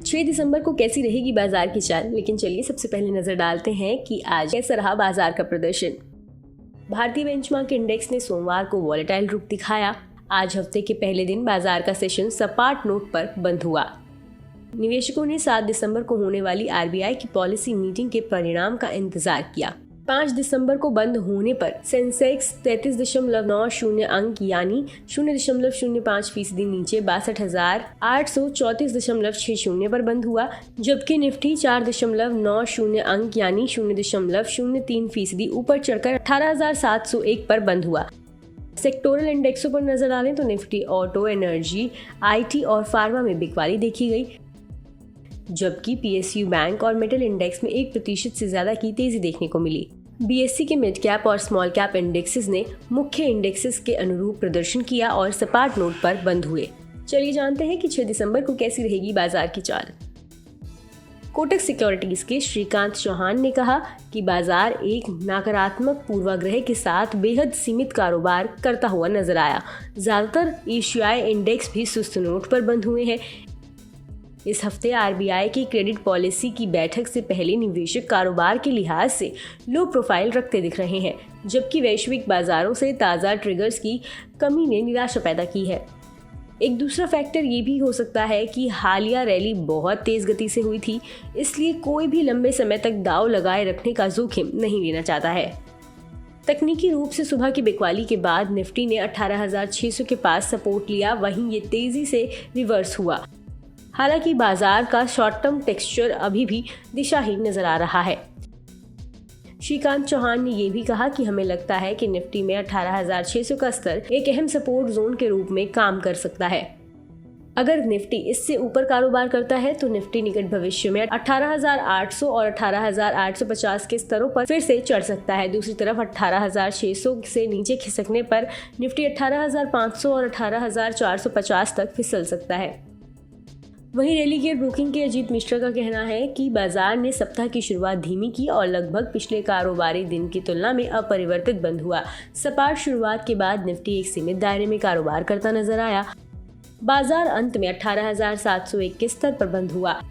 6 दिसंबर को कैसी रहेगी बाजार की चाल, लेकिन चलिए सबसे पहले नजर डालते हैं कि आज कैसा रहा बाजार का प्रदर्शन। भारतीय बेंचमार्क इंडेक्स ने सोमवार को वॉलेटाइल रूप दिखाया। आज हफ्ते के पहले दिन बाजार का सेशन सपाट नोट पर बंद हुआ। निवेशकों ने 7 दिसंबर को होने वाली आरबीआई की पॉलिसी मीटिंग के परिणाम का इंतजार किया। 5 दिसंबर को बंद होने पर सेंसेक्स 33.90 अंक यानी 0.05% नीचे 62,834.60 पर बंद हुआ, जबकि निफ्टी 4.90 अंक यानी 0.03% ऊपर चढ़कर 18,701 पर बंद हुआ। सेक्टोरल इंडेक्सों पर नजर डालें तो निफ्टी ऑटो, एनर्जी, आईटी और फार्मा में बिकवाली देखी गई, जबकि पीएसयू बैंक और मेटल इंडेक्स में 1% से ज्यादा की तेजी देखने को मिली। बीएससी के मिड कैप और स्मॉल कैप इंडेक्सेस ने मुख्य इंडेक्सेस के अनुरूप प्रदर्शन किया और सपाट नोट पर बंद हुए। चलिए जानते हैं कि 6 दिसंबर को कैसी रहेगी बाजार की चाल। कोटक सिक्योरिटीज के श्रीकांत चौहान ने कहा कि बाजार एक नकारात्मक पूर्वाग्रह के साथ बेहद सीमित कारोबार करता हुआ नजर आया। ज्यादातर एशियाई इंडेक्स भी सुस्त नोट पर बंद हुए हैं। इस हफ्ते आरबीआई की क्रेडिट पॉलिसी की बैठक से पहले निवेशक कारोबार के लिहाज से लो प्रोफाइल रखते दिख रहे हैं, जबकि वैश्विक बाजारों से ताज़ा ट्रिगर्स की कमी ने निराशा पैदा की है। एक दूसरा फैक्टर ये भी हो सकता है कि हालिया रैली बहुत तेज गति से हुई थी, इसलिए कोई भी लंबे समय तक दांव लगाए रखने का जोखिम नहीं लेना चाहता है। तकनीकी रूप से सुबह की बिकवाली के बाद निफ्टी ने 18,600 के पास सपोर्ट लिया, वहीं ये तेजी से रिवर्स हुआ। हालांकि बाजार का शॉर्ट टर्म टेक्सचर अभी भी दिशाहीन नजर आ रहा है। श्रीकांत चौहान ने यह भी कहा कि हमें लगता है कि निफ्टी में 18,600 का स्तर एक अहम सपोर्ट जोन के रूप में काम कर सकता है। अगर निफ्टी इससे ऊपर कारोबार करता है तो निफ्टी निकट भविष्य में 18,800 और 18,850 के स्तरों पर फिर से चढ़ सकता है। दूसरी तरफ 18,600 से नीचे खिसकने पर निफ्टी 18,500 और 18,450 तक फिसल सकता है। वहीं रेलिगेयर ब्रोकिंग के अजीत मिश्रा का कहना है कि बाजार ने सप्ताह की शुरुआत धीमी की और लगभग पिछले कारोबारी दिन की तुलना में अपरिवर्तित बंद हुआ। सपाट शुरुआत के बाद निफ्टी एक सीमित दायरे में कारोबार करता नजर आया। बाजार अंत में 18,701 के स्तर पर बंद हुआ।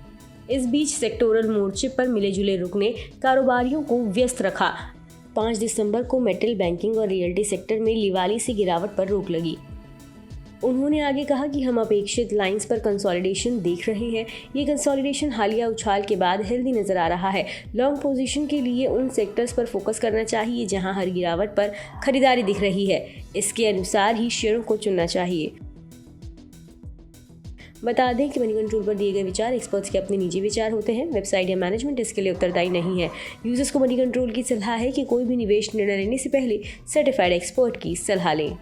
इस बीच सेक्टोरल मोर्चे पर मिले जुले रुख ने कारोबारियों को व्यस्त रखा। 5 दिसंबर को मेटल, बैंकिंग और रियल्टी सेक्टर में लिवाली से गिरावट पर रोक लगी। उन्होंने आगे कहा कि हम अपेक्षित लाइंस पर कंसोलिडेशन देख रहे हैं। ये कंसोलिडेशन हालिया उछाल के बाद हेल्दी नजर आ रहा है। लॉन्ग पोजीशन के लिए उन सेक्टर्स पर फोकस करना चाहिए जहां हर गिरावट पर खरीदारी दिख रही है। इसके अनुसार ही शेयरों को चुनना चाहिए। बता दें कि मनी कंट्रोल पर दिए गए विचार एक्सपर्ट्स के अपने निजी विचार होते हैं। वेबसाइट या मैनेजमेंट इसके लिए उत्तरदायी नहीं है। यूजर्स को मनी कंट्रोल की सलाह है कि कोई भी निवेश निर्णय लेने से पहले सर्टिफाइड एक्सपर्ट की सलाह लें।